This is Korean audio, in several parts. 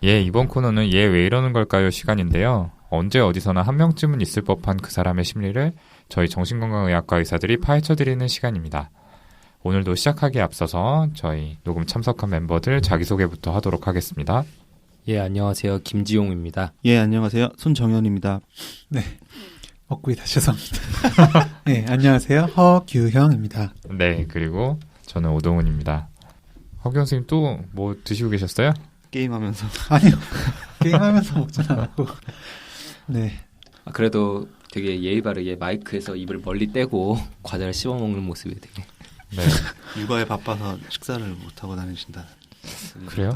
예, 이번 코너는 얘 왜 이러는 걸까요? 시간인데요. 언제 어디서나 한 명쯤은 있을 법한 그 사람의 심리를 저희 정신건강의학과 의사들이 파헤쳐드리는 시간입니다. 오늘도 시작하기에 앞서서 저희 녹음 참석한 멤버들 자기소개부터 하도록 하겠습니다. 예, 안녕하세요. 김지용입니다. 예, 안녕하세요. 손정현입니다. 네, 먹구이다 죄송합니다. 네, 안녕하세요. 허규형입니다. 네, 그리고 저는 오동훈입니다. 허규형 선생님 또 뭐 드시고 계셨어요? 게임하면서. 아니요, 게임하면서 먹진 않았고. 네. 그래도 되게 예의 바르게 마이크에서 입을 멀리 떼고 과자를 씹어 먹는 모습이 되게. 네. 육아에 바빠서 식사를 못하고 다니신다. 그래요?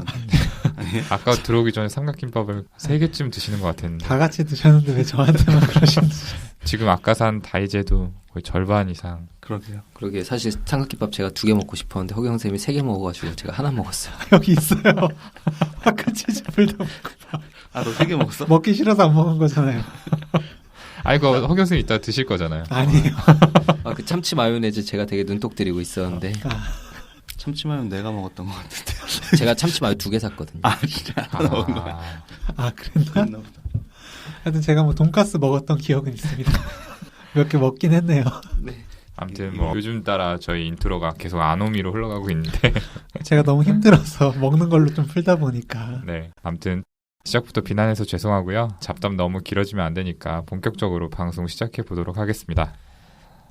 아까 들어오기 전에 삼각김밥을 3개쯤 드시는 것 같았는데. 다 같이 드셨는데 왜 저한테만 그러시는지. 지금 아까 산 다이제도 거의 절반 이상. 그러게요. 그러게 사실 삼각김밥 제가 2개 먹고 싶었는데 허경 선생님이 3개 먹어가지고 제가 하나 먹었어요. 여기 있어요. 아까 치즈불닭 아, 너 3개 먹었어? 먹기 싫어서 안 먹은 거잖아요. 아이고, 허경 선생님 이따 드실 거잖아요. 아니에요. 아, 그 참치 마요네즈 제가 되게 눈독 들이고 있었는데 참치마요는 내가 먹었던 것 같은데. 제가 참치 마요 2개 샀거든요. 아, 진짜? 먹은 거야. 아, 그랬나? 그랬나 보다. 하여튼 제가 뭐 돈가스 먹었던 기억은 있습니다. 몇 개 먹긴 했네요. 네. 아무튼 뭐 요즘 따라 저희 인트로가 계속 아노미로 흘러가고 있는데 제가 너무 힘들어서 먹는 걸로 좀 풀다 보니까. 네, 아무튼 시작부터 비난해서 죄송하고요. 잡담 너무 길어지면 안 되니까 본격적으로 방송 시작해 보도록 하겠습니다.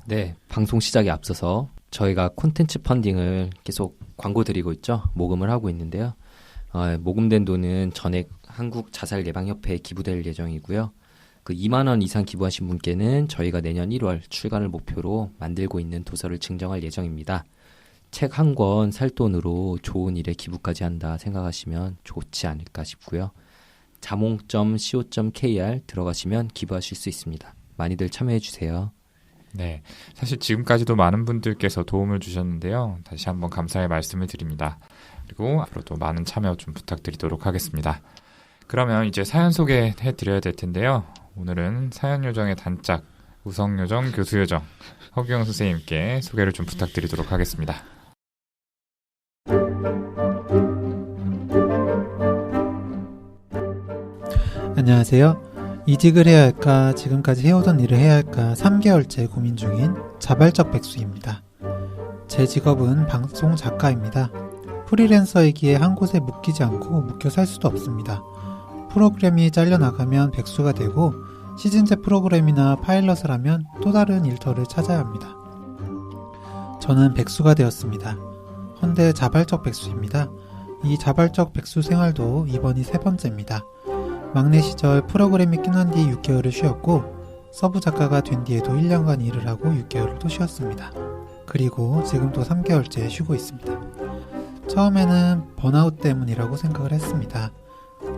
네, 방송 시작에 앞서서 저희가 콘텐츠 펀딩을 계속 광고 드리고 있죠. 모금을 하고 있는데요. 모금된 돈은 전액 한국자살예방협회에 기부될 예정이고요. 그 2만 원 이상 기부하신 분께는 저희가 내년 1월 출간을 목표로 만들고 있는 도서를 증정할 예정입니다. 책 한 권 살 돈으로 좋은 일에 기부까지 한다 생각하시면 좋지 않을까 싶고요. 자몽.co.kr 들어가시면 기부하실 수 있습니다. 많이들 참여해 주세요. 네, 사실 지금까지도 많은 분들께서 도움을 주셨는데요. 다시 한번 감사의 말씀을 드립니다. 그리고 앞으로도 많은 참여 좀 부탁드리도록 하겠습니다. 그러면 이제 사연 소개해 드려야 될 텐데요. 오늘은 사연 요정의 단짝, 우성 요정, 교수 요정 허규영 선생님께 소개를 좀 부탁드리도록 하겠습니다. 안녕하세요. 이직을 해야 할까, 지금까지 해오던 일을 해야 할까 3개월째 고민 중인 자발적 백수입니다. 제 직업은 방송 작가입니다. 프리랜서이기에 한 곳에 묶이지 않고 묶여 살 수도 없습니다. 프로그램이 잘려나가면 백수가 되고 시즌제 프로그램이나 파일럿을 하면 또 다른 일터를 찾아야 합니다. 저는 백수가 되었습니다. 헌데 자발적 백수입니다. 이 자발적 백수 생활도 이번이 3번째입니다. 막내 시절 프로그램이 끝난 뒤 6개월을 쉬었고 서브 작가가 된 뒤에도 1년간 일을 하고 6개월을 또 쉬었습니다. 그리고 지금 또 3개월째 쉬고 있습니다. 처음에는 번아웃 때문이라고 생각을 했습니다.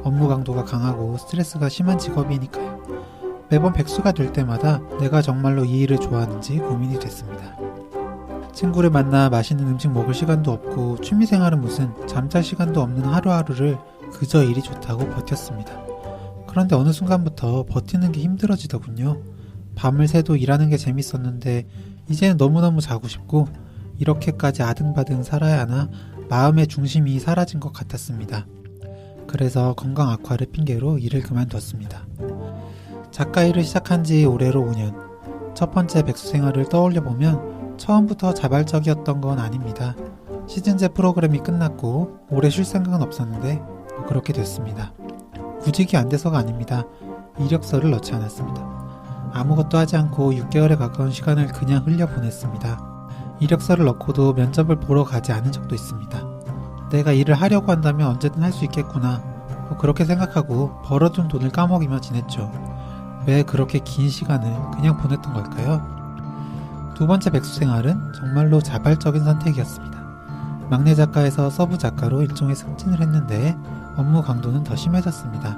업무 강도가 강하고 스트레스가 심한 직업이니까요. 매번 백수가 될 때마다 내가 정말로 이 일을 좋아하는지 고민이 됐습니다. 친구를 만나 맛있는 음식 먹을 시간도 없고 취미생활은 무슨 잠잘 시간도 없는 하루하루를 그저 일이 좋다고 버텼습니다. 그런데 어느 순간부터 버티는 게 힘들어지더군요. 밤을 새도 일하는 게 재밌었는데 이제는 너무너무 자고 싶고 이렇게까지 아등바등 살아야 하나 마음의 중심이 사라진 것 같았습니다. 그래서 건강 악화를 핑계로 일을 그만뒀습니다. 작가 일을 시작한 지 올해로 5년. 첫 번째 백수 생활을 떠올려보면 처음부터 자발적이었던 건 아닙니다. 시즌제 프로그램이 끝났고 오래 쉴 생각은 없었는데 그렇게 됐습니다. 구직이 안 돼서가 아닙니다. 이력서를 넣지 않았습니다. 아무것도 하지 않고 6개월에 가까운 시간을 그냥 흘려보냈습니다. 이력서를 넣고도 면접을 보러 가지 않은 적도 있습니다. 내가 일을 하려고 한다면 언제든 할 수 있겠구나. 그렇게 생각하고 벌어둔 돈을 까먹이며 지냈죠. 왜 그렇게 긴 시간을 그냥 보냈던 걸까요? 두 번째 백수 생활은 정말로 자발적인 선택이었습니다. 막내 작가에서 서브 작가로 일종의 승진을 했는데 업무 강도는 더 심해졌습니다.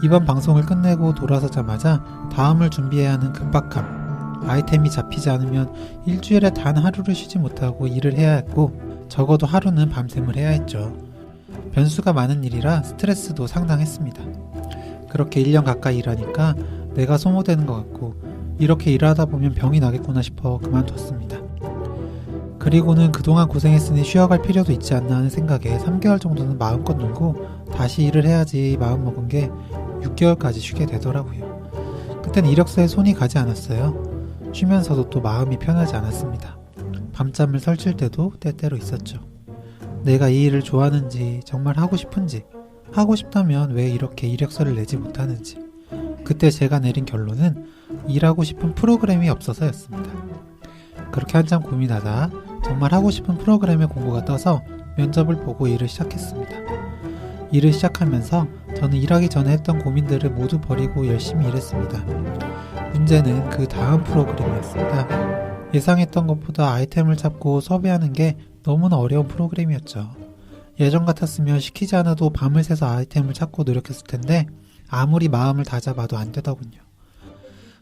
이번 방송을 끝내고 돌아서자마자 다음을 준비해야 하는 급박함, 아이템이 잡히지 않으면 일주일에 단 하루를 쉬지 못하고 일을 해야 했고 적어도 하루는 밤샘을 해야 했죠. 변수가 많은 일이라 스트레스도 상당했습니다. 그렇게 1년 가까이 일하니까 내가 소모되는 것 같고 이렇게 일하다 보면 병이 나겠구나 싶어 그만뒀습니다. 그리고는 그동안 고생했으니 쉬어갈 필요도 있지 않나 하는 생각에 3개월 정도는 마음껏 놀고 다시 일을 해야지 마음먹은 게 6개월까지 쉬게 되더라고요. 그땐 이력서에 손이 가지 않았어요. 쉬면서도 또 마음이 편하지 않았습니다. 밤잠을 설칠 때도 때때로 있었죠. 내가 이 일을 좋아하는지, 정말 하고 싶은지, 하고 싶다면 왜 이렇게 이력서를 내지 못하는지. 그때 제가 내린 결론은 일하고 싶은 프로그램이 없어서였습니다. 그렇게 한참 고민하다 정말 하고 싶은 프로그램의 공고가 떠서 면접을 보고 일을 시작했습니다. 일을 시작하면서 저는 일하기 전에 했던 고민들을 모두 버리고 열심히 일했습니다. 문제는 그 다음 프로그램이었습니다. 예상했던 것보다 아이템을 찾고 섭외하는 게 너무나 어려운 프로그램이었죠. 예전 같았으면 시키지 않아도 밤을 새서 아이템을 찾고 노력했을 텐데 아무리 마음을 다잡아도 안 되더군요.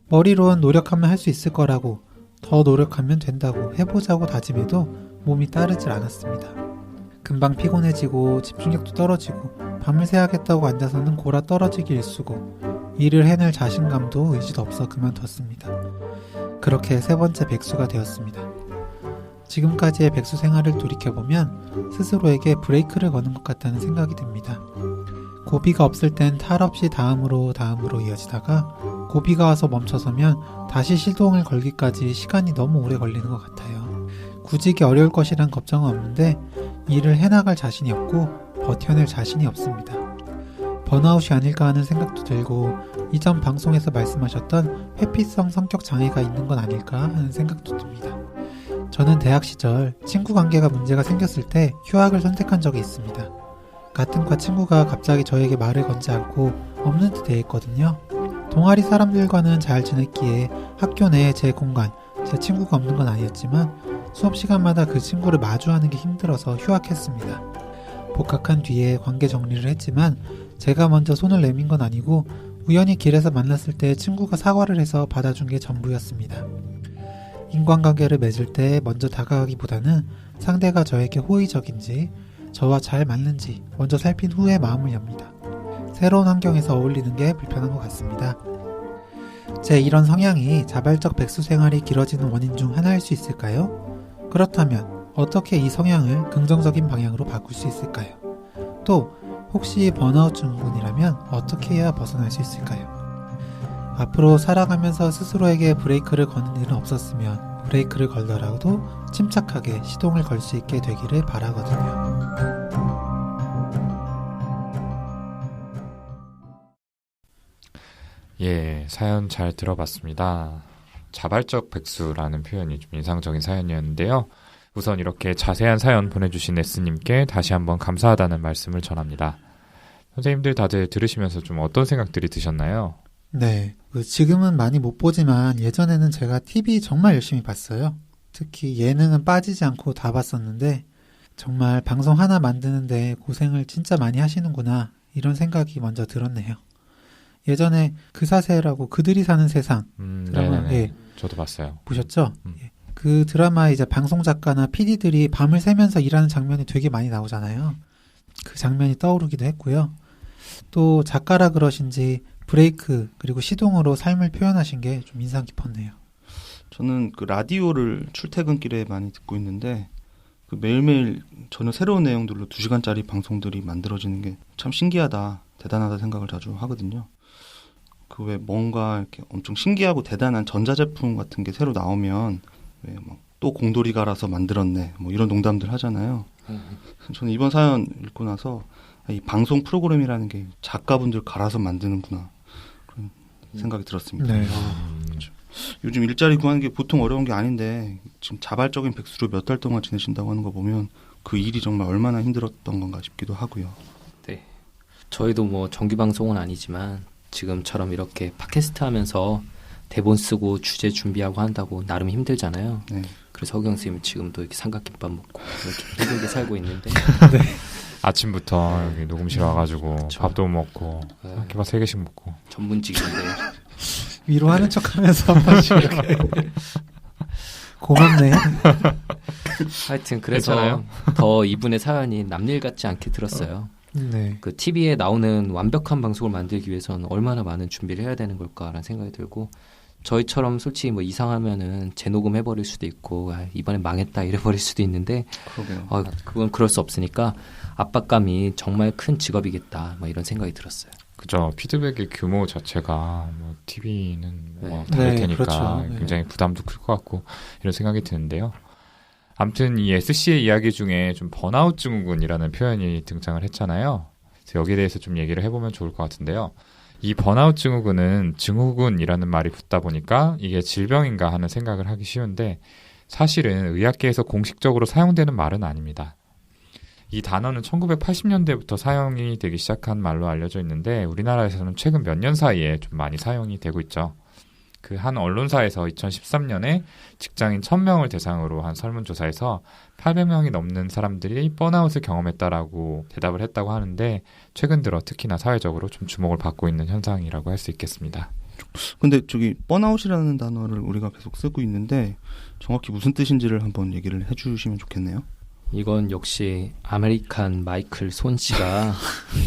머리로는 노력하면 할 수 있을 거라고, 더 노력하면 된다고 해보자고 다짐해도 몸이 따르질 않았습니다. 금방 피곤해지고 집중력도 떨어지고 밤을 새야겠다고 앉아서는 골아 떨어지기 일쑤고 일을 해낼 자신감도 의지도 없어 그만뒀습니다. 그렇게 3번째 백수가 되었습니다. 지금까지의 백수 생활을 돌이켜보면 스스로에게 브레이크를 거는 것 같다는 생각이 듭니다. 고비가 없을 땐 탈 없이 다음으로 이어지다가 고비가 와서 멈춰서면 다시 시동을 걸기까지 시간이 너무 오래 걸리는 것 같아요. 구직이 어려울 것이란 걱정은 없는데 일을 해나갈 자신이 없고 버텨낼 자신이 없습니다. 번아웃이 아닐까 하는 생각도 들고 이전 방송에서 말씀하셨던 회피성 성격 장애가 있는 건 아닐까 하는 생각도 듭니다. 저는 대학 시절 친구 관계가 문제가 생겼을 때 휴학을 선택한 적이 있습니다. 같은 과 친구가 갑자기 저에게 말을 건지 않고 없는 듯 대했거든요. 동아리 사람들과는 잘 지냈기에 학교 내에 제 공간, 제 친구가 없는 건 아니었지만 수업 시간마다 그 친구를 마주하는 게 힘들어서 휴학했습니다. 복학한 뒤에 관계 정리를 했지만 제가 먼저 손을 내민 건 아니고 우연히 길에서 만났을 때 친구가 사과를 해서 받아준 게 전부였습니다. 인간관계를 맺을 때 먼저 다가가기보다는 상대가 저에게 호의적인지 저와 잘 맞는지 먼저 살핀 후에 마음을 엽니다. 새로운 환경에서 어울리는 게 불편한 것 같습니다. 제 이런 성향이 자발적 백수 생활이 길어지는 원인 중 하나일 수 있을까요? 그렇다면 어떻게 이 성향을 긍정적인 방향으로 바꿀 수 있을까요? 또 혹시 번아웃 증후군이라면 어떻게 해야 벗어날 수 있을까요? 앞으로 살아가면서 스스로에게 브레이크를 거는 일은 없었으면 브레이크를 걸더라도 침착하게 시동을 걸 수 있게 되기를 바라거든요. 예, 사연 잘 들어봤습니다. 자발적 백수라는 표현이 좀 인상적인 사연이었는데요. 우선 이렇게 자세한 사연 보내주신 S님께 다시 한번 감사하다는 말씀을 전합니다. 선생님들 다들 들으시면서 좀 어떤 생각들이 드셨나요? 네, 지금은 많이 못 보지만 예전에는 제가 TV 정말 열심히 봤어요. 특히 예능은 빠지지 않고 다 봤었는데 정말 방송 하나 만드는데 고생을 진짜 많이 하시는구나 이런 생각이 먼저 들었네요. 예전에 그 사세라고 그들이 사는 세상 드라마, 네네네. 예, 저도 봤어요. 보셨죠? 예. 그 드라마에 이제 방송 작가나 PD들이 밤을 새면서 일하는 장면이 되게 많이 나오잖아요. 그 장면이 떠오르기도 했고요. 또 작가라 그러신지 브레이크 그리고 시동으로 삶을 표현하신 게 좀 인상 깊었네요. 저는 그 라디오를 출퇴근길에 많이 듣고 있는데 그 매일매일 전혀 새로운 내용들로 2시간짜리 방송들이 만들어지는 게 참 신기하다, 대단하다 생각을 자주 하거든요. 그 왜 뭔가 이렇게 엄청 신기하고 대단한 전자제품 같은 게 새로 나오면 왜 막 또 공돌이 갈아서 만들었네 뭐 이런 농담들 하잖아요. 저는 이번 사연 읽고 나서 이 방송 프로그램이라는 게 작가분들 갈아서 만드는구나 그런 생각이 들었습니다. 네. 요즘 일자리 구하는 게 보통 어려운 게 아닌데 지금 자발적인 백수로 몇 달 동안 지내신다고 하는 거 보면 그 일이 정말 얼마나 힘들었던 건가 싶기도 하고요. 네. 저희도 뭐 정규 방송은 아니지만 지금처럼 이렇게 팟캐스트 하면서 대본 쓰고 주제 준비하고 한다고 나름 힘들잖아요. 네. 그래서 허경 선생님은 지금도 이렇게 삼각김밥 먹고 이렇게 힘들게 살고 있는데 아침부터 여기 녹음실 와가지고 그쵸. 밥도 먹고 네. 김밥 3개씩 먹고 전문직인데 위로하는 척하면서 한 번씩 이렇게 고맙네. 하여튼 그래서 괜찮아요? 더 이분의 사연이 남일 같지 않게 들었어요. 네. 그 TV에 나오는 완벽한 방송을 만들기 위해서는 얼마나 많은 준비를 해야 되는 걸까라는 생각이 들고 저희처럼 솔직히 뭐 이상하면은 재녹음 해버릴 수도 있고 이번엔 망했다 이래버릴 수도 있는데 그러게요. 그건 그럴 수 없으니까 압박감이 정말 큰 직업이겠다 뭐 이런 생각이 들었어요. 그죠. 피드백의 규모 자체가 뭐 TV는 뭐 네. 다를 네, 테니까 그렇죠. 네. 굉장히 부담도 클 것 같고 이런 생각이 드는데요. 아무튼 이 SC의 이야기 중에 좀 번아웃 증후군이라는 표현이 등장을 했잖아요. 그래서 여기에 대해서 좀 얘기를 해보면 좋을 것 같은데요. 이 번아웃 증후군은 증후군이라는 말이 붙다 보니까 이게 질병인가 하는 생각을 하기 쉬운데 사실은 의학계에서 공식적으로 사용되는 말은 아닙니다. 이 단어는 1980년대부터 사용이 되기 시작한 말로 알려져 있는데 우리나라에서는 최근 몇 년 사이에 좀 많이 사용이 되고 있죠. 그 한 언론사에서 2013년에 직장인 1000명을 대상으로 한 설문조사에서 800명이 넘는 사람들이 번아웃을 경험했다라고 대답을 했다고 하는데 최근 들어 특히나 사회적으로 좀 주목을 받고 있는 현상이라고 할 수 있겠습니다. 근데 저기 번아웃이라는 단어를 우리가 계속 쓰고 있는데 정확히 무슨 뜻인지를 한번 얘기를 해주시면 좋겠네요. 이건 역시 아메리칸 마이클 손 씨가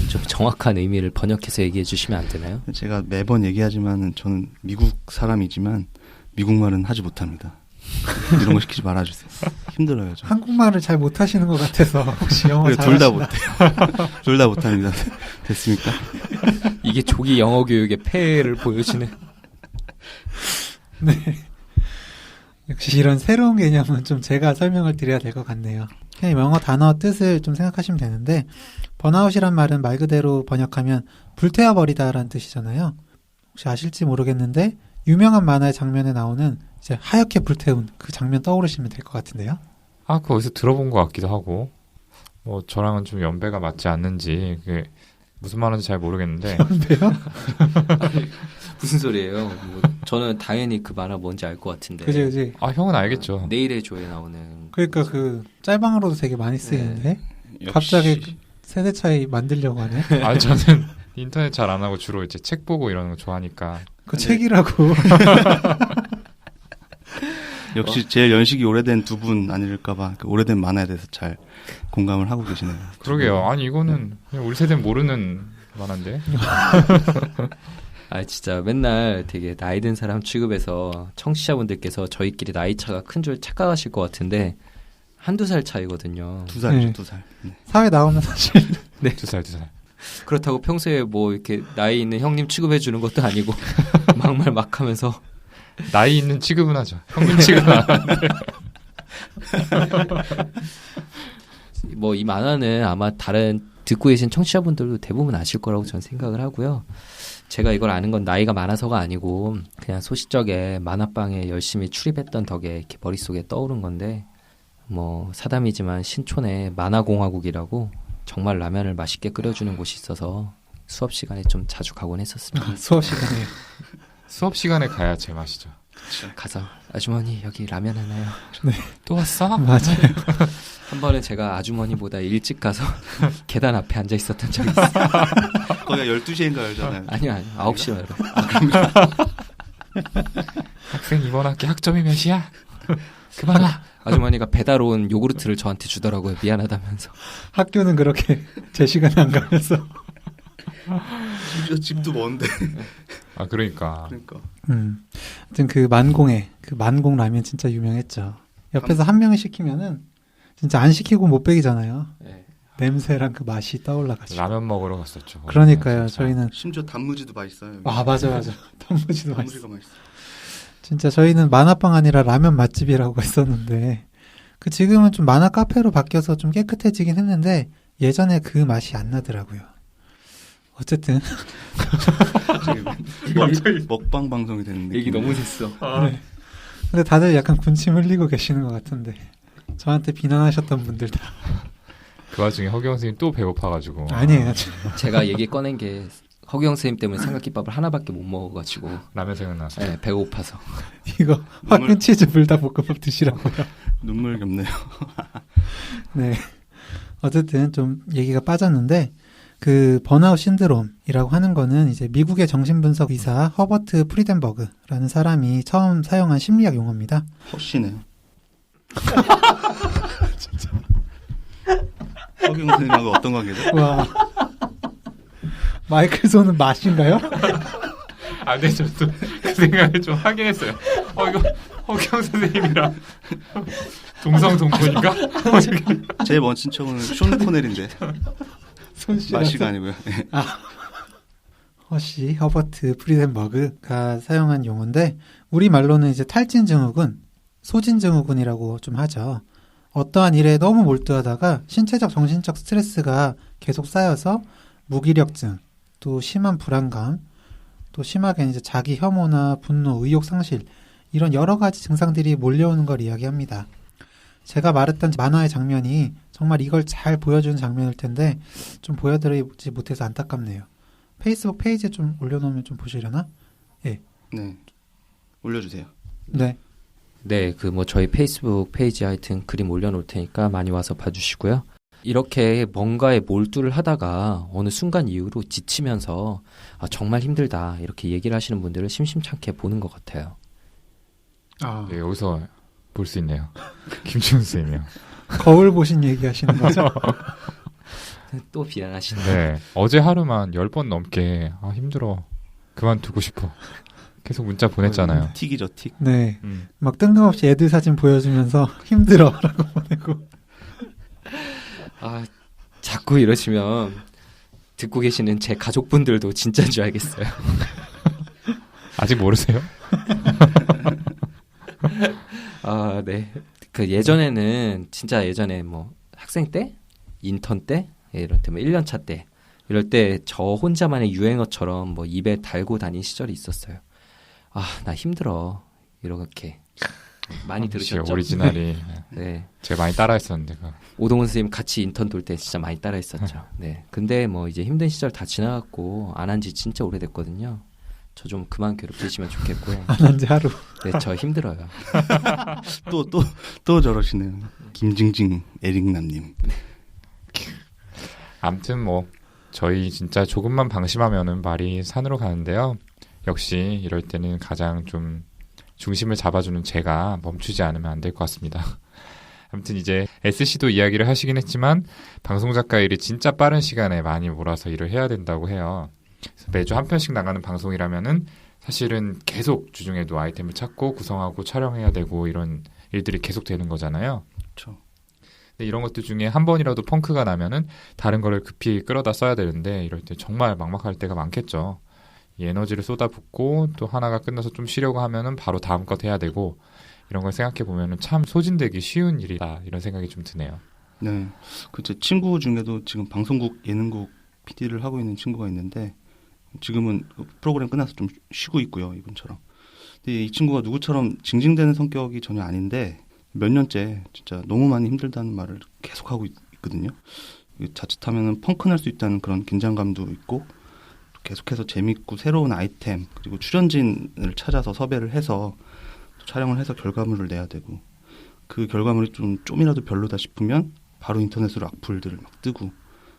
좀 정확한 의미를 번역해서 얘기해 주시면 안 되나요? 제가 매번 얘기하지만 저는 미국 사람이지만 미국 말은 하지 못합니다. 이런 거 시키지 말아주세요. 힘들어요. 저. 한국말을 잘 못하시는 것 같아서 혹시 영어 둘 다 잘하시나? 못해요. 둘 다 못합니다. 됐습니까? 이게 조기 영어 교육의 폐해를 보여주는. 네. 역시 이런 새로운 개념은 좀 제가 설명을 드려야 될 것 같네요. 그냥 영어 단어 뜻을 좀 생각하시면 되는데 번아웃이란 말은 말 그대로 번역하면 불태워버리다라는 뜻이잖아요. 혹시 아실지 모르겠는데 유명한 만화의 장면에 나오는 이제 하얗게 불태운 그 장면 떠오르시면 될 것 같은데요. 아, 그거 어디서 들어본 것 같기도 하고 뭐 저랑은 좀 연배가 맞지 않는지 그게 무슨 말인지 잘 모르겠는데 근데요? 무슨 소리예요? 뭐 저는 당연히 그 만화 뭔지 알 것 같은데. 그지. 아, 형은 알겠죠. 내일의 조에 나오는. 그러니까 그 짤방으로도 되게 많이 쓰이는데 갑자기 세대 차이 만들려고 하네. 아, 저는 인터넷 잘 안 하고 주로 이제 책 보고 이러는 거 좋아하니까 그 책이라고. 역시 제일 연식이 오래된 두 분 아닐까봐 그 오래된 만화에 대해서 잘 공감을 하고 계시네요. 그러게요. 아니 이거는 그냥 우리 세대는 모르는 만화인데. 아 진짜 맨날 되게 나이 든 사람 취급해서 청취자분들께서 저희끼리 나이 차가 큰 줄 착각하실 것 같은데 한두 살 차이거든요. 2살이죠, 네. 2살. 네. 사회 나오면 사실 네. 2살. 그렇다고 평소에 뭐 이렇게 나이 있는 형님 취급해 주는 것도 아니고 막말 막 하면서 나이 있는 취급은 하죠. 형님 취급은 안 하는데. 뭐 이 만화는 아마 다른 듣고 계신 청취자분들도 대부분 아실 거라고 저는 생각을 하고요. 제가 이걸 아는 건 나이가 많아서가 아니고 그냥 소시적에 만화방에 열심히 출입했던 덕에 이렇게 머릿속에 떠오른 건데 뭐 사담이지만 신촌에 만화공화국이라고 정말 라면을 맛있게 끓여주는 곳이 있어서 수업 시간에 좀 자주 가곤 했었습니다. 수업 시간에 수업 시간에 가야 제맛이죠. 가서 아주머니 여기 라면 하나요? 또 왔어? 맞아요. 한 번은 제가 아주머니보다 일찍 가서 계단 앞에 앉아 있었던 적이 있어요. 거기가 12시인가 열잖아요. 아니요 9시로 열어요. 학생 이번 학기 학점이 몇이야? 그만 와. 아주머니가 배달 온 요구르트를 저한테 주더라고요. 미안하다면서. 학교는 그렇게 제 시간에 안 가면서. 심지어 집도 먼데. 아 그러니까. 하여튼 그 만공에 그 만공 라면 진짜 유명했죠. 옆에서 한 명이 시키면은 진짜 안 시키고 못 베기잖아요. 네. 냄새랑 그 맛이 떠올라가지고. 라면 먹으러 갔었죠. 그러니까요. 진짜. 저희는 심지어 단무지도 맛있어요. 아 맞아. 단무지도 맛있어. 단무지가 맛있어. 진짜 저희는 만화방 아니라 라면 맛집이라고 했었는데 그 지금은 좀 만화 카페로 바뀌어서 좀 깨끗해지긴 했는데 예전에 그 맛이 안 나더라고요. 어쨌든 먹방 방송이 되는 느낌. 얘기 너무 됐어. 네. 근데 다들 약간 군침 흘리고 계시는 것 같은데 저한테 비난하셨던 분들 다 그 와중에 허경 선생님 또 배고파가지고. 아니에요. 제가 얘기 꺼낸 게 허경 선생님 때문에 삼각김밥을 하나밖에 못 먹어가지고 라면 생각나서. 네, 배고파서. 이거 화끈 치즈 불닭볶음밥 드시라고요. 눈물 겹네요. 네. 어쨌든 좀 얘기가 빠졌는데 그 번아웃 신드롬이라고 하는 거는 이제 미국의 정신분석 의사 허버트 프리덴버그라는 사람이 처음 사용한 심리학 용어입니다. 허씨네요. 진짜. 허경 선생님하고 어떤 관계죠? 와. 마이클 손은 맛인가요? 아, 근데 저도 그 그 생각을 좀 하긴 했어요. 이거 허경 선생님이랑 동성동본인가? 제일 먼 친척은 쇼 코넬인데 마시가 아니고요. 네. 허시, 허버트 프리덴버그가 사용한 용어인데 우리말로는 이제 탈진 증후군, 소진 증후군이라고 좀 하죠. 어떠한 일에 너무 몰두하다가 신체적, 정신적 스트레스가 계속 쌓여서 무기력증, 또 심한 불안감, 또 심하게 이제 자기 혐오나 분노, 의욕 상실 이런 여러 가지 증상들이 몰려오는 걸 이야기합니다. 제가 말했던 만화의 장면이 정말 이걸 잘 보여주는 장면일 텐데 좀 보여드리지 못해서 안타깝네요. 페이스북 페이지에 좀 올려놓으면 좀 보시려나? 네, 올려주세요. 네. 네, 저희 페이스북 페이지 하여튼 그림 올려놓을 테니까 많이 와서 봐주시고요. 이렇게 뭔가에 몰두를 하다가 어느 순간 이후로 지치면서 정말 힘들다 이렇게 얘기를 하시는 분들을 심심찮게 보는 것 같아요. 네, 여기서 볼 수 있네요. 김지훈 선생님이요. 거울 보신 얘기 하시는 거죠? 또 비난하시네요. 네, 어제 하루만 10번 넘게 힘들어, 그만두고 싶어 계속 문자 보냈잖아요. 틱이죠, 틱. 네. 막 뜬금없이 애들 사진 보여주면서 힘들어라고 보내고. 자꾸 이러시면 듣고 계시는 제 가족분들도 진짜인 줄 알겠어요. 아직 모르세요? 네. 예전에는 진짜 예전에 학생 때, 인턴 때, 이럴 때 1년차 때 이럴 때 저 혼자만의 유행어처럼 입에 달고 다닌 시절이 있었어요. 나 힘들어. 이렇게 많이 들으셨죠? 오리지널이. 네. 제가 많이 따라했었는데. 오동훈 선생님 같이 인턴 돌 때 진짜 많이 따라했었죠. 네. 근데 이제 힘든 시절 다 지나갔고 안 한 지 진짜 오래됐거든요. 저 좀 그만 괴롭히시면 좋겠고요. 안 한 지 하루. 네, 저 힘들어요. 또 저러시네요. 김징징 에릭남님. 아무튼 저희 진짜 조금만 방심하면은 말이 산으로 가는데요. 역시 이럴 때는 가장 좀 중심을 잡아주는 제가 멈추지 않으면 안 될 것 같습니다. 아무튼 이제 SC도 이야기를 하시긴 했지만 방송작가 일이 진짜 빠른 시간에 많이 몰아서 일을 해야 된다고 해요. 그래서 매주 한 편씩 나가는 방송이라면은 사실은 계속 주중에도 아이템을 찾고 구성하고 촬영해야 되고 이런 일들이 계속 되는 거잖아요. 그렇죠. 근데 이런 것들 중에 한 번이라도 펑크가 나면은 다른 거를 급히 끌어다 써야 되는데 이럴 때 정말 막막할 때가 많겠죠. 이 에너지를 쏟아붓고 또 하나가 끝나서 좀 쉬려고 하면은 바로 다음 것 해야 되고 이런 걸 생각해 보면은 참 소진되기 쉬운 일이다 이런 생각이 좀 드네요. 네, 제 친구 중에도 지금 방송국 예능국 PD를 하고 있는 친구가 있는데 지금은 프로그램 끝나서 좀 쉬고 있고요, 이분처럼. 근데 이 친구가 누구처럼 징징대는 성격이 전혀 아닌데 몇 년째 진짜 너무 많이 힘들다는 말을 계속 하고 있거든요. 자칫하면은 펑크 날 수 있다는 그런 긴장감도 있고 계속해서 재밌고 새로운 아이템 그리고 출연진을 찾아서 섭외를 해서 촬영을 해서 결과물을 내야 되고 그 결과물이 좀이라도 별로다 싶으면 바로 인터넷으로 악플들을 막 뜨고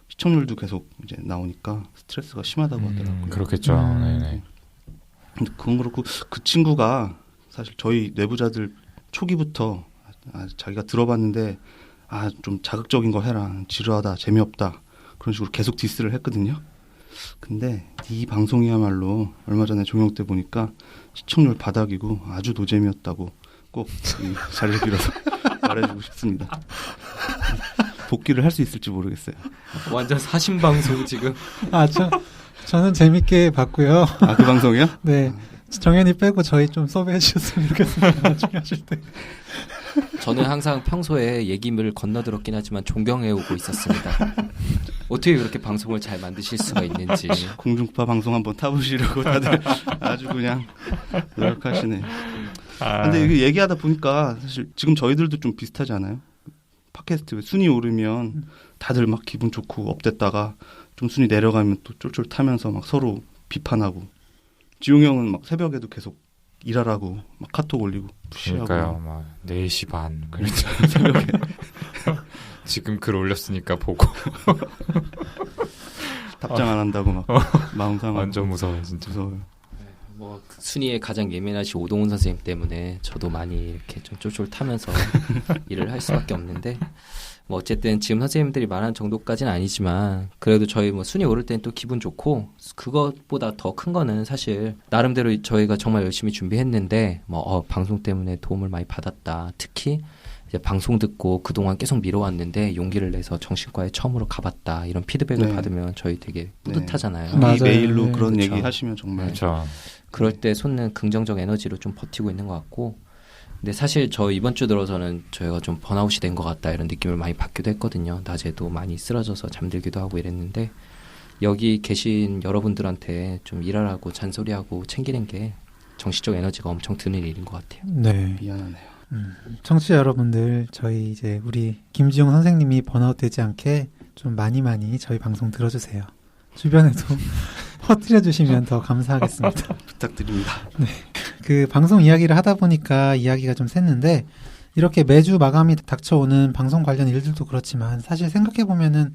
시청률도 계속 이제 나오니까 스트레스가 심하다고 하더라고요. 그렇겠죠. 네네. 근데 그건 그렇고 그 친구가 사실 저희 내부자들 초기부터 자기가 들어봤는데 좀 자극적인 거 해라, 지루하다, 재미없다 그런 식으로 계속 디스를 했거든요. 근데 이 방송이야말로 얼마 전에 종영 때 보니까 시청률 바닥이고 아주 노잼이었다고 꼭 이 자리를 빌어서 말해주고 싶습니다. 복귀를 할 수 있을지 모르겠어요. 완전 사신방송 지금. 저는 재밌게 봤고요. 그 방송이요? 네. 정현이 빼고 저희 좀 섭외해 주셨으면 좋겠습니다. 나중에 하실 때. 저는 항상 평소에 얘기를 건너들었긴 하지만 존경해 오고 있었습니다. 어떻게 그렇게 방송을 잘 만드실 수가 있는지. 공중파 방송 한번 타보시려고 다들 아주 그냥 노력하시네요. 근데 이게 얘기하다 보니까 사실 지금 저희들도 좀 비슷하지 않아요? 팟캐스트 순위 오르면 다들 막 기분 좋고 업됐다가 좀 순위 내려가면 또 쫄쫄 타면서 막 서로 비판하고 지용 형은 막 새벽에도 계속 일하라고 막 카톡 올리고 푸시하고 그러니까요. 막 4시 반 그랬죠. 새벽에 지금 글 올렸으니까 보고 답장 안 한다고 막 마음 상하고 완전 무서워요 진짜. 무서워요. 순위에 가장 예민하신 오동훈 선생님 때문에 저도 많이 이렇게 좀 쫄쫄 타면서 일을 할 수밖에 없는데 뭐 어쨌든 지금 선생님들이 말하는 정도까지는 아니지만 그래도 저희 뭐 순위 오를 때는 또 기분 좋고 그것보다 더 큰 거는 사실 나름대로 저희가 정말 열심히 준비했는데 뭐 방송 때문에 도움을 많이 받았다. 특히 이제 방송 듣고 그동안 계속 미뤄왔는데 용기를 내서 정신과에 처음으로 가봤다. 이런 피드백을 네. 받으면 저희 되게 뿌듯하잖아요. 맞아요. 이 메일로 네, 그런 그쵸. 얘기 하시면 정말 그렇죠. 그럴 때 솟는 긍정적 에너지로 좀 버티고 있는 것 같고 근데 사실 저 이번 주 들어서는 저희가 좀 번아웃이 된 것 같다 이런 느낌을 많이 받기도 했거든요. 낮에도 많이 쓰러져서 잠들기도 하고 이랬는데 여기 계신 여러분들한테 좀 일하라고 잔소리하고 챙기는 게 정신적 에너지가 엄청 드는 일인 것 같아요. 네. 미안하네요. 청취자 여러분들, 저희 이제 우리 김지용 선생님이 번아웃 되지 않게 좀 많이 저희 방송 들어주세요. 주변에도 퍼뜨려 주시면 더 감사하겠습니다. 부탁드립니다. 그 방송 이야기를 하다 보니까 이야기가 좀 샜는데 이렇게 매주 마감이 닥쳐오는 방송 관련 일들도 그렇지만 사실 생각해보면은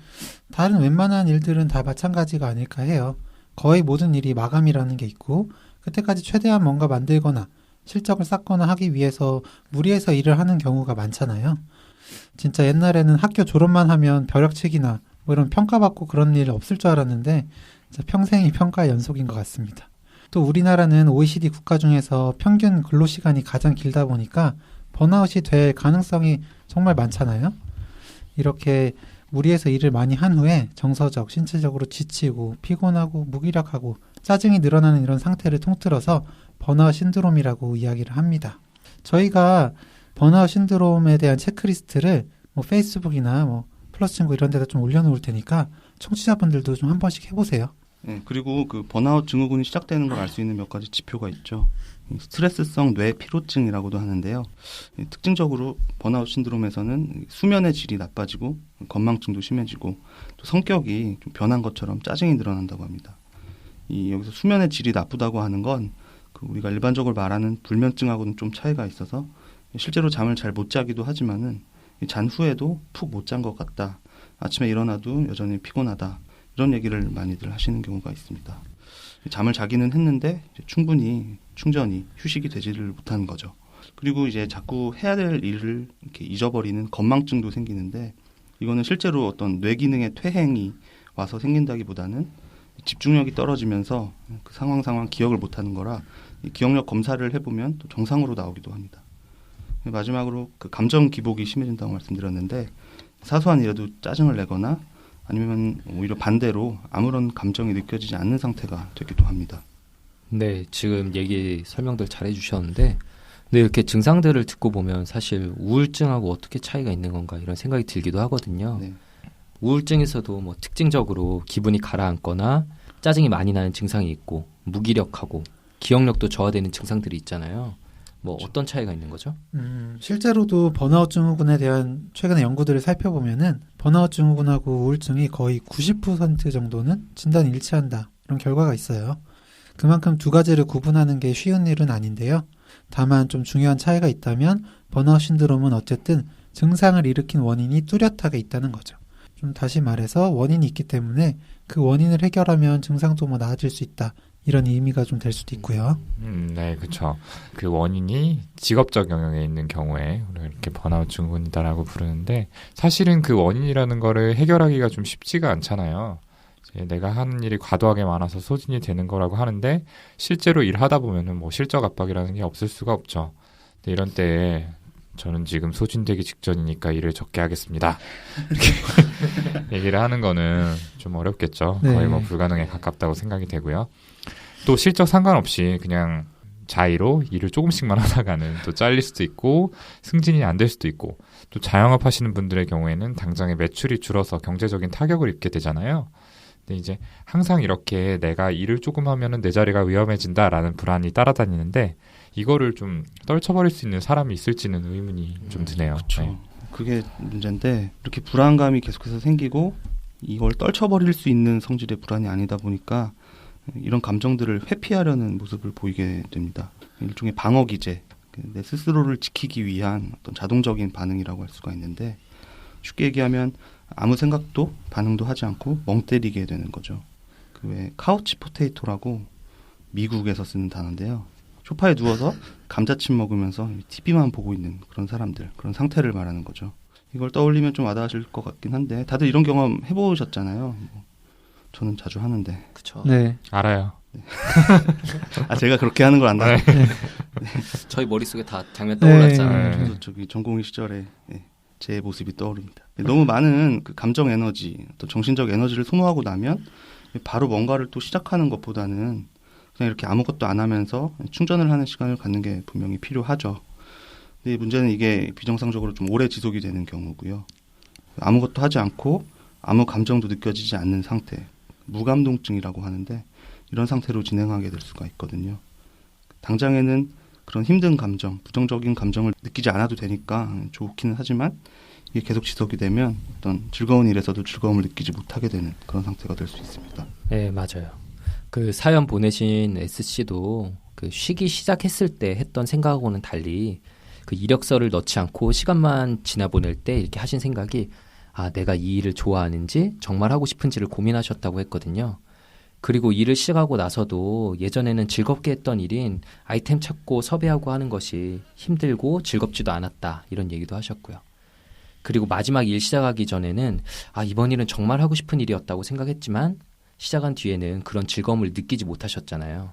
다른 웬만한 일들은 다 마찬가지가 아닐까 해요. 거의 모든 일이 마감이라는 게 있고 그때까지 최대한 뭔가 만들거나 실적을 쌓거나 하기 위해서 무리해서 일을 하는 경우가 많잖아요. 진짜 옛날에는 학교 졸업만 하면 벼락치기나 뭐 이런 평가받고 그런 일 없을 줄 알았는데 진짜 평생이 평가의 연속인 것 같습니다. 또 우리나라는 OECD 국가 중에서 평균 근로시간이 가장 길다 보니까 번아웃이 될 가능성이 정말 많잖아요. 이렇게 무리해서 일을 많이 한 후에 정서적, 신체적으로 지치고 피곤하고 무기력하고 짜증이 늘어나는 이런 상태를 통틀어서 번아웃 신드롬이라고 이야기를 합니다. 저희가 번아웃 신드롬에 대한 체크리스트를 뭐 페이스북이나 뭐 플러스 친구 이런 데다 좀 올려놓을 테니까 청취자분들도 좀 한 번씩 해보세요. 네, 그리고 그 번아웃 증후군이 시작되는 걸 알 수 있는 몇 가지 지표가 있죠. 스트레스성 뇌 피로증이라고도 하는데요. 특징적으로 번아웃 신드롬에서는 수면의 질이 나빠지고 건망증도 심해지고 또 성격이 좀 변한 것처럼 짜증이 늘어난다고 합니다. 여기서 수면의 질이 나쁘다고 하는 건 우리가 일반적으로 말하는 불면증하고는 좀 차이가 있어서 실제로 잠을 잘 못 자기도 하지만은 잔 후에도 푹 못 잔 것 같다. 아침에 일어나도 여전히 피곤하다. 이런 얘기를 많이들 하시는 경우가 있습니다. 잠을 자기는 했는데 충분히 충전이 휴식이 되지를 못하는 거죠. 그리고 이제 자꾸 해야 될 일을 이렇게 잊어버리는 건망증도 생기는데 이거는 실제로 어떤 뇌 기능의 퇴행이 와서 생긴다기보다는 집중력이 떨어지면서 그 상황 기억을 못하는 거라 기억력 검사를 해보면 또 정상으로 나오기도 합니다. 마지막으로 그 감정 기복이 심해진다고 말씀드렸는데 사소한 일에도 짜증을 내거나 아니면 오히려 반대로 아무런 감정이 느껴지지 않는 상태가 되기도 합니다. 네, 지금 얘기 설명들 잘 해주셨는데 근데 이렇게 증상들을 듣고 보면 사실 우울증하고 어떻게 차이가 있는 건가 이런 생각이 들기도 하거든요. 네. 우울증에서도 뭐 특징적으로 기분이 가라앉거나 짜증이 많이 나는 증상이 있고 무기력하고 기억력도 저하되는 증상들이 있잖아요. 뭐 어떤 차이가 있는 거죠? 실제로도 번아웃 증후군에 대한 최근의 연구들을 살펴보면은 번아웃 증후군하고 우울증이 거의 90% 정도는 진단이 일치한다. 이런 결과가 있어요. 그만큼 두 가지를 구분하는 게 쉬운 일은 아닌데요. 다만 좀 중요한 차이가 있다면 번아웃 신드롬은 어쨌든 증상을 일으킨 원인이 뚜렷하게 있다는 거죠. 좀 다시 말해서 원인이 있기 때문에 그 원인을 해결하면 증상도 뭐 나아질 수 있다. 이런 의미가 좀 될 수도 있고요. 네, 그렇죠. 그 원인이 직업적 영역에 있는 경우에 우리가 이렇게 번아웃 증후군이다라고 부르는데 사실은 그 원인이라는 거를 해결하기가 좀 쉽지가 않잖아요. 이제 내가 하는 일이 과도하게 많아서 소진이 되는 거라고 하는데 실제로 일하다 보면은 뭐 실적 압박이라는 게 없을 수가 없죠. 근데 이런 때에 저는 지금 소진되기 직전이니까 일을 적게 하겠습니다. 이렇게 얘기를 하는 거는 좀 어렵겠죠. 네. 거의 뭐 불가능에 가깝다고 생각이 되고요. 또 실적 상관없이 그냥 자의로 일을 조금씩만 하다가는 또 잘릴 수도 있고 승진이 안 될 수도 있고 또 자영업 하시는 분들의 경우에는 당장의 매출이 줄어서 경제적인 타격을 입게 되잖아요. 근데 이제 항상 이렇게 내가 일을 조금 하면은 내 자리가 위험해진다라는 불안이 따라다니는데 이거를 좀 떨쳐버릴 수 있는 사람이 있을지는 의문이 좀 드네요. 그렇죠. 네. 그게 문제인데 이렇게 불안감이 계속해서 생기고 이걸 떨쳐버릴 수 있는 성질의 불안이 아니다 보니까 이런 감정들을 회피하려는 모습을 보이게 됩니다. 일종의 방어 기제, 내 스스로를 지키기 위한 어떤 자동적인 반응이라고 할 수가 있는데 쉽게 얘기하면 아무 생각도 반응도 하지 않고 멍 때리게 되는 거죠. 그 외 카우치 포테이토라고 미국에서 쓰는 단어인데요. 소파에 누워서 감자칩 먹으면서 TV만 보고 있는 그런 사람들, 그런 상태를 말하는 거죠. 이걸 떠올리면 좀 와닿으실 것 같긴 한데 다들 이런 경험 해보셨잖아요. 뭐 저는 자주 하는데. 그쵸. 네. 알아요. 제가 그렇게 하는 걸 안다고. 저희 머릿속에 다 장면 떠올랐잖아요. 네. 저도 저기 전공의 시절에 제 모습이 떠오릅니다. 너무 많은 그 감정 에너지, 또 정신적 에너지를 소모하고 나면 바로 뭔가를 또 시작하는 것보다는 그냥 이렇게 아무것도 안 하면서 충전을 하는 시간을 갖는 게 분명히 필요하죠. 근데 문제는 이게 비정상적으로 좀 오래 지속이 되는 경우고요. 아무것도 하지 않고 아무 감정도 느껴지지 않는 상태, 무감동증이라고 하는데 이런 상태로 진행하게 될 수가 있거든요. 당장에는 그런 힘든 감정, 부정적인 감정을 느끼지 않아도 되니까 좋기는 하지만 이게 계속 지속이 되면 어떤 즐거운 일에서도 즐거움을 느끼지 못하게 되는 그런 상태가 될 수 있습니다. 네, 맞아요. 그 사연 보내신 S씨도 그 쉬기 시작했을 때 했던 생각하고는 달리 그 이력서를 넣지 않고 시간만 지나보낼 때 이렇게 하신 생각이 내가 이 일을 좋아하는지 정말 하고 싶은지를 고민하셨다고 했거든요. 그리고 일을 시작하고 나서도 예전에는 즐겁게 했던 일인 아이템 찾고 섭외하고 하는 것이 힘들고 즐겁지도 않았다 이런 얘기도 하셨고요. 그리고 마지막 일 시작하기 전에는 이번 일은 정말 하고 싶은 일이었다고 생각했지만 시작한 뒤에는 그런 즐거움을 느끼지 못하셨잖아요.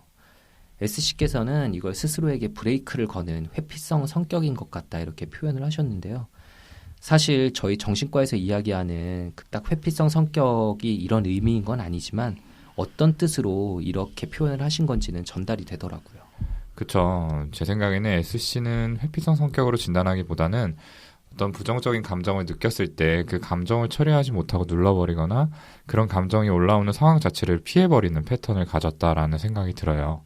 S씨께서는 이걸 스스로에게 브레이크를 거는 회피성 성격인 것 같다 이렇게 표현을 하셨는데요. 사실 저희 정신과에서 이야기하는 그 딱 회피성 성격이 이런 의미인 건 아니지만 어떤 뜻으로 이렇게 표현을 하신 건지는 전달이 되더라고요. 그쵸. 제 생각에는 S씨는 회피성 성격으로 진단하기보다는 어떤 부정적인 감정을 느꼈을 때 그 감정을 처리하지 못하고 눌러버리거나 그런 감정이 올라오는 상황 자체를 피해버리는 패턴을 가졌다라는 생각이 들어요.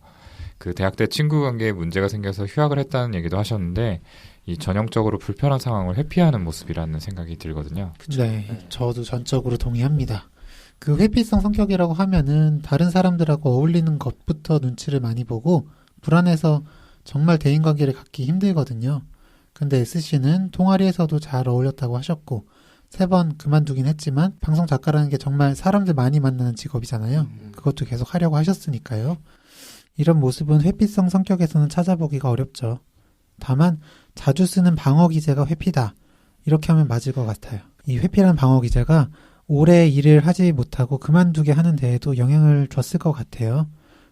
그 대학 때 친구 관계에 문제가 생겨서 휴학을 했다는 얘기도 하셨는데 이 전형적으로 불편한 상황을 회피하는 모습이라는 생각이 들거든요. 네, 저도 전적으로 동의합니다. 그 회피성 성격이라고 하면은 다른 사람들하고 어울리는 것부터 눈치를 많이 보고 불안해서 정말 대인관계를 갖기 힘들거든요. 근데 S씨는 동아리에서도 잘 어울렸다고 하셨고 3번 그만두긴 했지만 방송 작가라는 게 정말 사람들 많이 만나는 직업이잖아요. 그것도 계속 하려고 하셨으니까요. 이런 모습은 회피성 성격에서는 찾아보기가 어렵죠. 다만 자주 쓰는 방어 기제가 회피다. 이렇게 하면 맞을 것 같아요. 이 회피라는 방어 기제가 오래 일을 하지 못하고 그만두게 하는 데에도 영향을 줬을 것 같아요.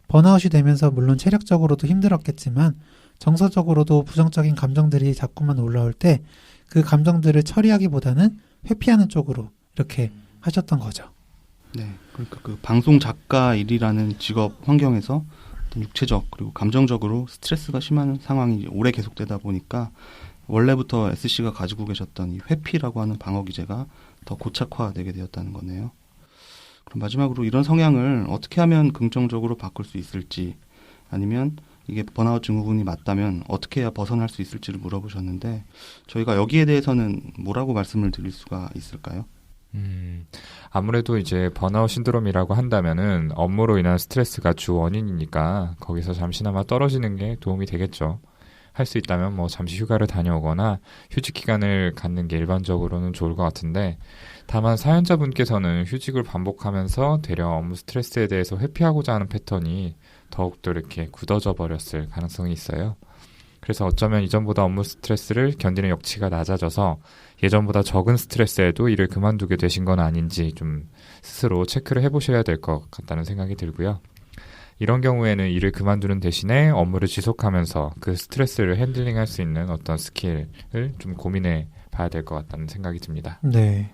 번아웃이 되면서 물론 체력적으로도 힘들었겠지만 정서적으로도 부정적인 감정들이 자꾸만 올라올 때 그 감정들을 처리하기보다는 회피하는 쪽으로 이렇게 하셨던 거죠. 네, 그러니까 그 방송 작가 일이라는 직업 환경에서 어떤 육체적 그리고 감정적으로 스트레스가 심한 상황이 오래 계속되다 보니까 원래부터 S씨가 가지고 계셨던 이 회피라고 하는 방어 기제가 더 고착화되게 되었다는 거네요. 그럼 마지막으로 이런 성향을 어떻게 하면 긍정적으로 바꿀 수 있을지 아니면 이게 번아웃 증후군이 맞다면 어떻게 해야 벗어날 수 있을지를 물어보셨는데 저희가 여기에 대해서는 뭐라고 말씀을 드릴 수가 있을까요? 아무래도 이제 번아웃 신드롬이라고 한다면은 업무로 인한 스트레스가 주 원인이니까 거기서 잠시나마 떨어지는 게 도움이 되겠죠. 할 수 있다면 뭐 잠시 휴가를 다녀오거나 휴직 기간을 갖는 게 일반적으로는 좋을 것 같은데 다만 사연자분께서는 휴직을 반복하면서 되려 업무 스트레스에 대해서 회피하고자 하는 패턴이 더욱더 이렇게 굳어져 버렸을 가능성이 있어요. 그래서 어쩌면 이전보다 업무 스트레스를 견디는 역치가 낮아져서 예전보다 적은 스트레스에도 일을 그만두게 되신 건 아닌지 좀 스스로 체크를 해보셔야 될 것 같다는 생각이 들고요. 이런 경우에는 일을 그만두는 대신에 업무를 지속하면서 그 스트레스를 핸들링할 수 있는 어떤 스킬을 좀 고민해 봐야 될 것 같다는 생각이 듭니다. 네.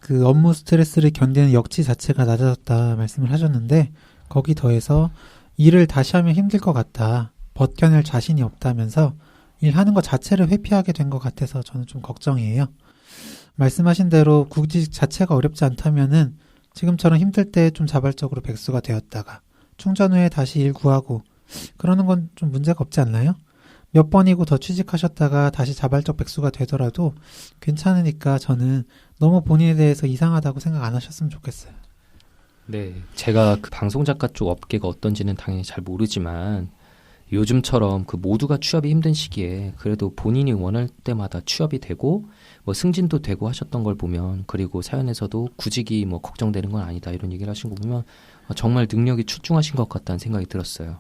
그 업무 스트레스를 견디는 역치 자체가 낮아졌다 말씀을 하셨는데 거기 더해서 일을 다시 하면 힘들 것 같다. 버텨낼 자신이 없다면서 일하는 것 자체를 회피하게 된 것 같아서 저는 좀 걱정이에요. 말씀하신 대로 구직 자체가 어렵지 않다면은 지금처럼 힘들 때 좀 자발적으로 백수가 되었다가 충전 후에 다시 일 구하고 그러는 건 좀 문제가 없지 않나요? 몇 번이고 더 취직하셨다가 다시 자발적 백수가 되더라도 괜찮으니까 저는 너무 본인에 대해서 이상하다고 생각 안 하셨으면 좋겠어요. 네, 제가 그 방송작가 쪽 업계가 어떤지는 당연히 잘 모르지만 요즘처럼 그 모두가 취업이 힘든 시기에 그래도 본인이 원할 때마다 취업이 되고 뭐 승진도 되고 하셨던 걸 보면 그리고 사연에서도 구직이 뭐 걱정되는 건 아니다 이런 얘기를 하신 거 보면 정말 능력이 출중하신 것 같다는 생각이 들었어요.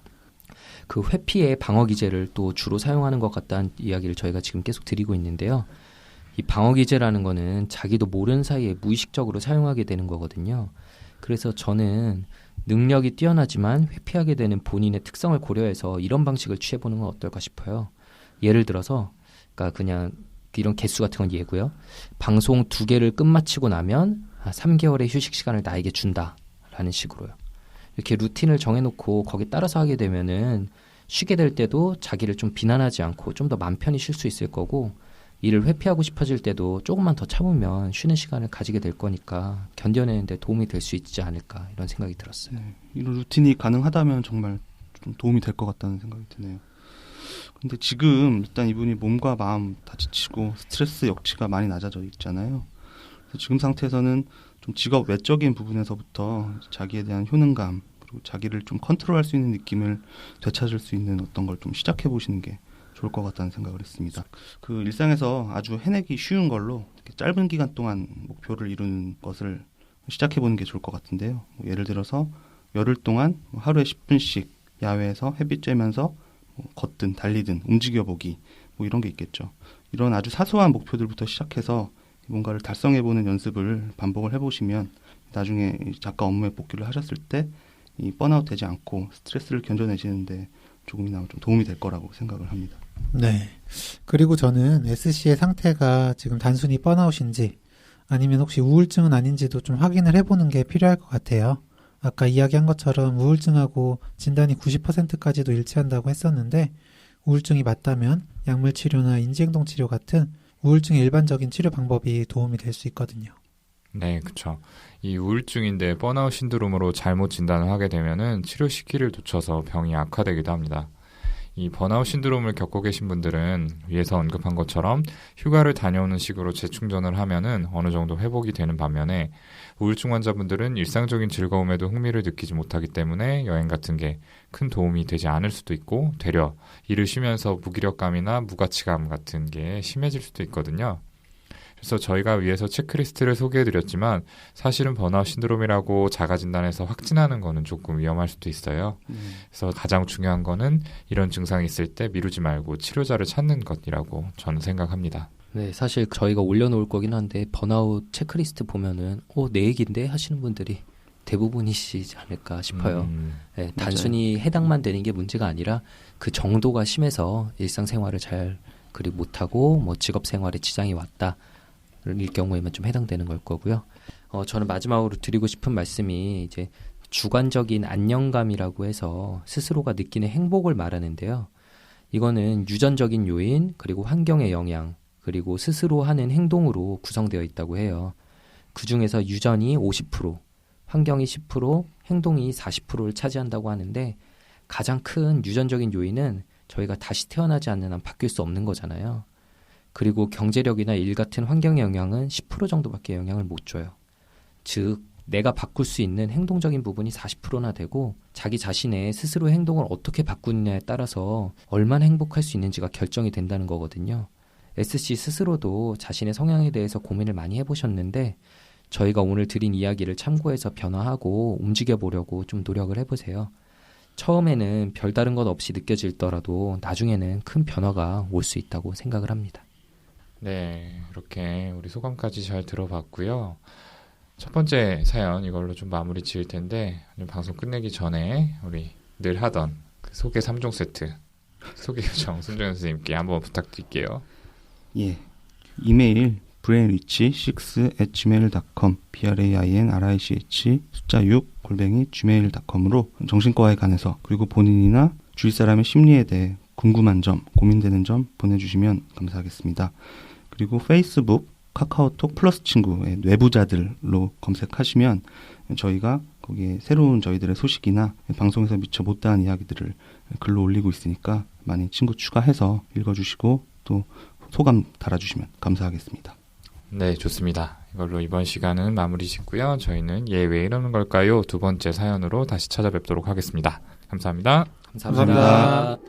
그 회피의 방어 기제를 또 주로 사용하는 것 같다는 이야기를 저희가 지금 계속 드리고 있는데요. 이 방어 기제라는 거는 자기도 모르는 사이에 무의식적으로 사용하게 되는 거거든요. 그래서 저는 능력이 뛰어나지만 회피하게 되는 본인의 특성을 고려해서 이런 방식을 취해보는 건 어떨까 싶어요. 예를 들어서 그러니까 그냥 이런 개수 같은 건 예고요. 방송 2개를 끝마치고 나면 3개월의 휴식 시간을 나에게 준다라는 식으로요. 이렇게 루틴을 정해놓고 거기 따라서 하게 되면은 쉬게 될 때도 자기를 좀 비난하지 않고 좀 더 마음 편히 쉴 수 있을 거고, 일을 회피하고 싶어질 때도 조금만 더 참으면 쉬는 시간을 가지게 될 거니까 견뎌내는데 도움이 될 수 있지 않을까 이런 생각이 들었어요. 네, 이런 루틴이 가능하다면 정말 좀 도움이 될 것 같다는 생각이 드네요. 근데 지금 일단 이분이 몸과 마음 다 지치고 스트레스 역치가 많이 낮아져 있잖아요. 그래서 지금 상태에서는 좀 직업 외적인 부분에서부터 자기에 대한 효능감, 그리고 자기를 좀 컨트롤할 수 있는 느낌을 되찾을 수 있는 어떤 걸 좀 시작해 보시는 게 좋을 것 같다는 생각을 했습니다. 그 일상에서 아주 해내기 쉬운 걸로 이렇게 짧은 기간 동안 목표를 이루는 것을 시작해 보는 게 좋을 것 같은데요. 예를 들어서 열흘 동안 하루에 10분씩 야외에서 햇빛 쬐면서 걷든 달리든 움직여보기 이런 게 있겠죠. 이런 아주 사소한 목표들부터 시작해서 뭔가를 달성해보는 연습을 반복을 해보시면 나중에 작가 업무에 복귀를 하셨을 때 이 번아웃 되지 않고 스트레스를 견뎌내시는데 조금이나마 좀 도움이 될 거라고 생각을 합니다. 네. 그리고 저는 S씨의 상태가 지금 단순히 번아웃인지 아니면 혹시 우울증은 아닌지도 좀 확인을 해보는 게 필요할 것 같아요. 아까 이야기한 것처럼 우울증하고 진단이 90%까지도 일치한다고 했었는데, 우울증이 맞다면 약물 치료나 인지행동 치료 같은 우울증의 일반적인 치료 방법이 도움이 될 수 있거든요. 네, 그렇죠. 이 우울증인데 번아웃 신드롬으로 잘못 진단을 하게 되면은 치료 시기를 놓쳐서 병이 악화되기도 합니다. 이 번아웃 신드롬을 겪고 계신 분들은 위에서 언급한 것처럼 휴가를 다녀오는 식으로 재충전을 하면은 어느 정도 회복이 되는 반면에, 우울증 환자분들은 일상적인 즐거움에도 흥미를 느끼지 못하기 때문에 여행 같은 게 큰 도움이 되지 않을 수도 있고, 되려 일을 쉬면서 무기력감이나 무가치감 같은 게 심해질 수도 있거든요. 그래서 저희가 위에서 체크리스트를 소개해드렸지만 사실은 번아웃 신드롬이라고 자가진단해서 확진하는 거는 조금 위험할 수도 있어요. 그래서 가장 중요한 거는 이런 증상이 있을 때 미루지 말고 치료자를 찾는 것이라고 저는 생각합니다. 네, 사실 저희가 올려놓을 거긴 한데 번아웃 체크리스트 보면은 내 얘기인데 하시는 분들이 대부분이시지 않을까 싶어요. 네, 단순히 해당만 되는 게 문제가 아니라 그 정도가 심해서 일상생활을 잘 그리 못하고 직업 생활에 지장이 왔다 일 경우에만 좀 해당되는 걸 거고요. 저는 마지막으로 드리고 싶은 말씀이 이제 주관적인 안정감이라고 해서 스스로가 느끼는 행복을 말하는데요. 이거는 유전적인 요인, 그리고 환경의 영향, 그리고 스스로 하는 행동으로 구성되어 있다고 해요. 그중에서 유전이 50%, 환경이 10%, 행동이 40%를 차지한다고 하는데, 가장 큰 유전적인 요인은 저희가 다시 태어나지 않는 한 바뀔 수 없는 거잖아요. 그리고 경제력이나 일 같은 환경의 영향은 10% 정도밖에 영향을 못 줘요. 즉 내가 바꿀 수 있는 행동적인 부분이 40%나 되고, 자기 자신의 스스로 행동을 어떻게 바꾸느냐에 따라서 얼마나 행복할 수 있는지가 결정이 된다는 거거든요. SC 스스로도 자신의 성향에 대해서 고민을 많이 해보셨는데, 저희가 오늘 드린 이야기를 참고해서 변화하고 움직여보려고 좀 노력을 해보세요. 처음에는 별다른 것 없이 느껴질더라도 나중에는 큰 변화가 올 수 있다고 생각을 합니다. 네, 이렇게 우리 소감까지 잘 들어봤고요. 첫 번째 사연 이걸로 좀 마무리 지을 텐데, 방송 끝내기 전에 우리 늘 하던 그 소개 3종 세트 소개 요청 손정현 선생님께 한번 부탁드릴게요. 예, 이메일 brainrich6@gmail.com brainrich 숫자 6@gmail.com으로 정신과에 관해서, 그리고 본인이나 주위 사람의 심리에 대해 궁금한 점, 고민되는 점 보내주시면 감사하겠습니다. 그리고 페이스북, 카카오톡 플러스 친구의 뇌부자들로 검색하시면 저희가 거기에 새로운 저희들의 소식이나 방송에서 미처 못다한 이야기들을 글로 올리고 있으니까 많이 친구 추가해서 읽어주시고 또 소감 달아주시면 감사하겠습니다. 네, 좋습니다. 이걸로 이번 시간은 마무리 짓고요. 저희는 얘 왜 이러는 걸까요? 두 번째 사연으로 다시 찾아뵙도록 하겠습니다. 감사합니다. 감사합니다.